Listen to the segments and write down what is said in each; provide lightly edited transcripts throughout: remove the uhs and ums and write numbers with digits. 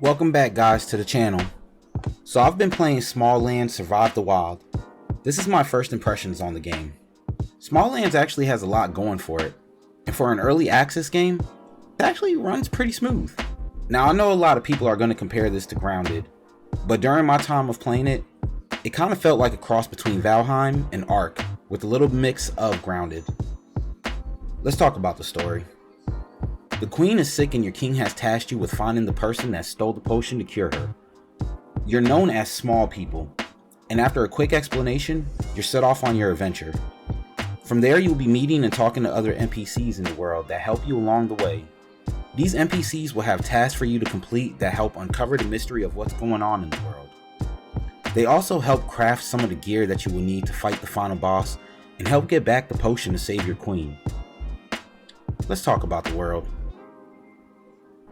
Welcome back guys to the channel. So I've been playing Smalland Survive the Wild. This is my first impressions on the game. Smalland actually has a lot going for it, and for an early access game, it actually runs pretty smooth. Now I know a lot of people are going to compare this to Grounded, but during my time of playing it, it kind of felt like a cross between Valheim and Ark with a little mix of Grounded. Let's talk about the story. The queen is sick and your king has tasked you with finding the person that stole the potion to cure her. You're known as Small People, and after a quick explanation, you're set off on your adventure. From there, you'll be meeting and talking to other NPCs in the world that help you along the way. These NPCs will have tasks for you to complete that help uncover the mystery of what's going on in the world. They also help craft some of the gear that you will need to fight the final boss and help get back the potion to save your queen. Let's talk about the world.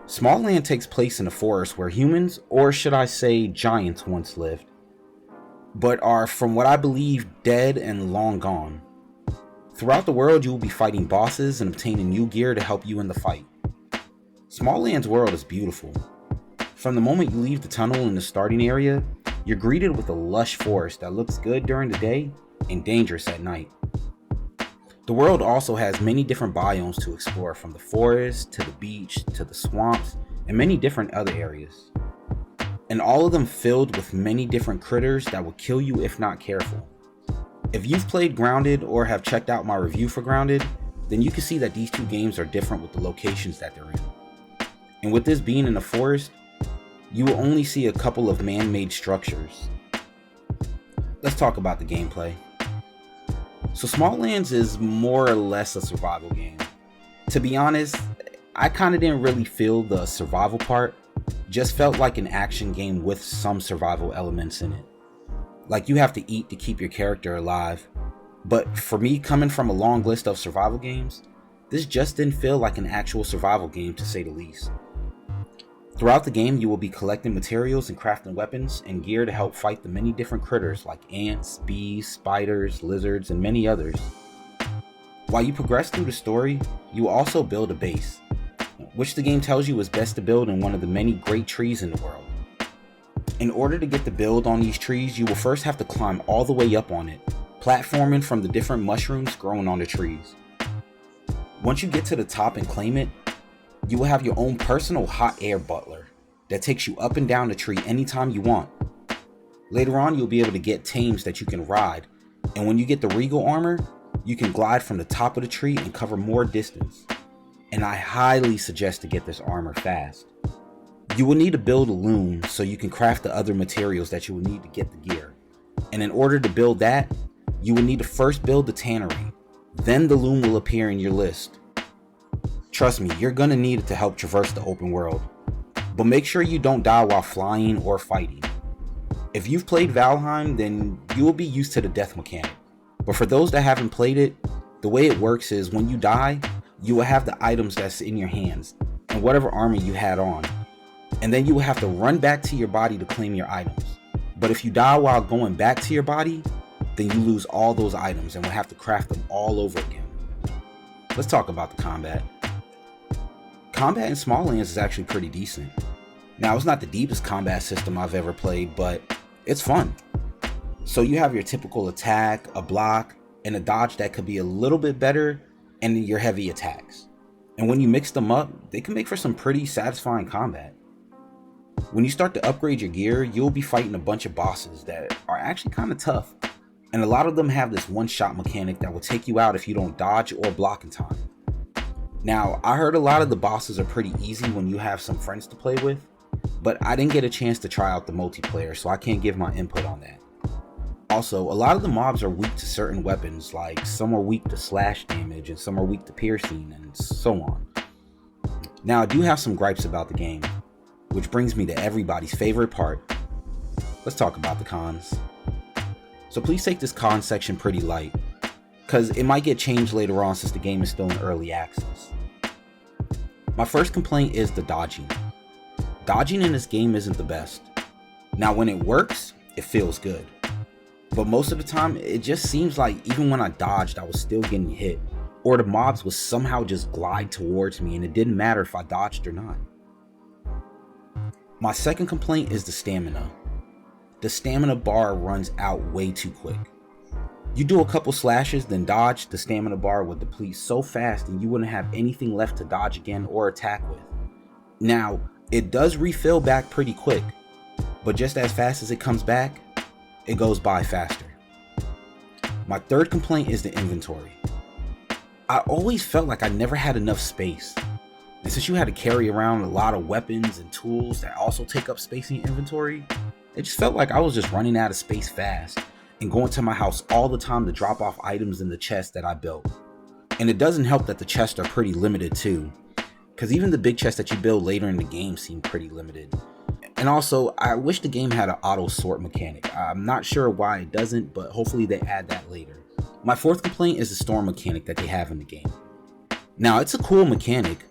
Smalland takes place in a forest where humans, or should I say giants, once lived, but are, from what I believe, dead and long gone. Throughout the world, you will be fighting bosses and obtaining new gear to help you in the fight. Smalland's world is beautiful. From the moment you leave the tunnel in the starting area, you're greeted with a lush forest that looks good during the day and dangerous at night. The world also has many different biomes to explore, from the forest to the beach to the swamps and many different other areas. And all of them filled with many different critters that will kill you if not careful. If you've played Grounded or have checked out my review for Grounded, then you can see that these two games are different with the locations that they're in. And with this being in a forest, you will only see a couple of man-made structures. Let's talk about the gameplay. So Smallands is more or less a survival game. To be honest, I kinda didn't really feel the survival part, just felt like an action game with some survival elements in it. Like you have to eat to keep your character alive, but for me, coming from a long list of survival games, this just didn't feel like an actual survival game, to say the least. Throughout the game, you will be collecting materials and crafting weapons and gear to help fight the many different critters like ants, bees, spiders, lizards, and many others. While you progress through the story, you will also build a base, which the game tells you is best to build in one of the many great trees in the world. In order to get the build on these trees, you will first have to climb all the way up on it, platforming from the different mushrooms growing on the trees. Once you get to the top and claim it, you will have your own personal hot air butler that takes you up and down the tree anytime you want. Later on, you'll be able to get tames that you can ride, and when you get the regal armor, you can glide from the top of the tree and cover more distance. And I highly suggest to get this armor fast. You will need to build a loom so you can craft the other materials that you will need to get the gear. And in order to build that, you will need to first build the tannery, then the loom will appear in your list. Trust me, you're gonna need it to help traverse the open world, but make sure you don't die while flying or fighting. If you've played Valheim, then you will be used to the death mechanic, but for those that haven't played it, the way it works is when you die, you will have the items that's in your hands and whatever armor you had on, and then you will have to run back to your body to claim your items. But if you die while going back to your body, then you lose all those items and will have to craft them all over again. Let's talk about the combat. Combat in Smallands is actually pretty decent. Now, it's not the deepest combat system I've ever played, but it's fun. So you have your typical attack, a block, and a dodge that could be a little bit better, and your heavy attacks. And when you mix them up, they can make for some pretty satisfying combat. When you start to upgrade your gear, you'll be fighting a bunch of bosses that are actually kind of tough. And a lot of them have this one-shot mechanic that will take you out if you don't dodge or block in time. Now, I heard a lot of the bosses are pretty easy when you have some friends to play with, but I didn't get a chance to try out the multiplayer, so I can't give my input on that. Also, a lot of the mobs are weak to certain weapons, like some are weak to slash damage and some are weak to piercing and so on. Now, I do have some gripes about the game, which brings me to everybody's favorite part. Let's talk about the cons. So please take this con section pretty light, because it might get changed later on since the game is still in early access. My first complaint is the dodging. Dodging in this game isn't the best. Now when it works, it feels good. But most of the time, it just seems like even when I dodged, I was still getting hit. Or the mobs would somehow just glide towards me and it didn't matter if I dodged or not. My second complaint is the stamina. The stamina bar runs out way too quick. You do a couple slashes, then dodge, the stamina bar would deplete so fast and you wouldn't have anything left to dodge again or attack with. Now, it does refill back pretty quick, but just as fast as it comes back, it goes by faster. My third complaint is the inventory. I always felt like I never had enough space. And since you had to carry around a lot of weapons and tools that also take up space in your inventory, it just felt like I was just running out of space fast and going to my house all the time to drop off items in the chest that I built. And it doesn't help that the chests are pretty limited too, because even the big chests that you build later in the game seem pretty limited. And also, I wish the game had an auto sort mechanic. I'm not sure why it doesn't, but hopefully they add that later. My fourth complaint is the storm mechanic that they have in the game. Now, it's a cool mechanic,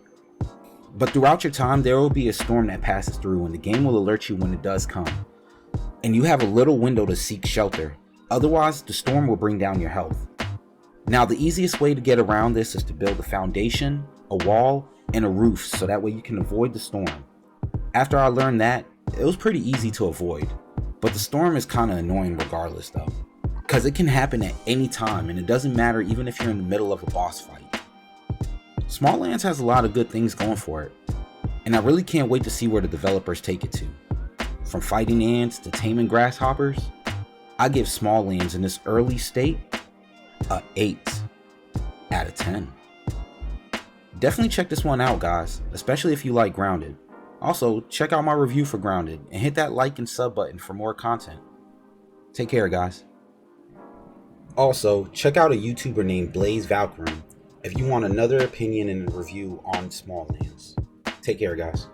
but throughout your time, there will be a storm that passes through and the game will alert you when it does come. And you have a little window to seek shelter. Otherwise, the storm will bring down your health. Now, the easiest way to get around this is to build a foundation, a wall, and a roof so that way you can avoid the storm. After I learned that, it was pretty easy to avoid. But the storm is kind of annoying regardless though, because it can happen at any time and it doesn't matter even if you're in the middle of a boss fight. Smalland has a lot of good things going for it, and I really can't wait to see where the developers take it to. From fighting ants to taming grasshoppers, I give Smalland in this early state a 8 out of 10. Definitely check this one out, guys, especially if you like Grounded. Also, check out my review for Grounded and hit that like and sub button for more content. Take care, guys. Also, check out a YouTuber named Blaze Valkyrie if you want another opinion and review on Smalland. Take care, guys.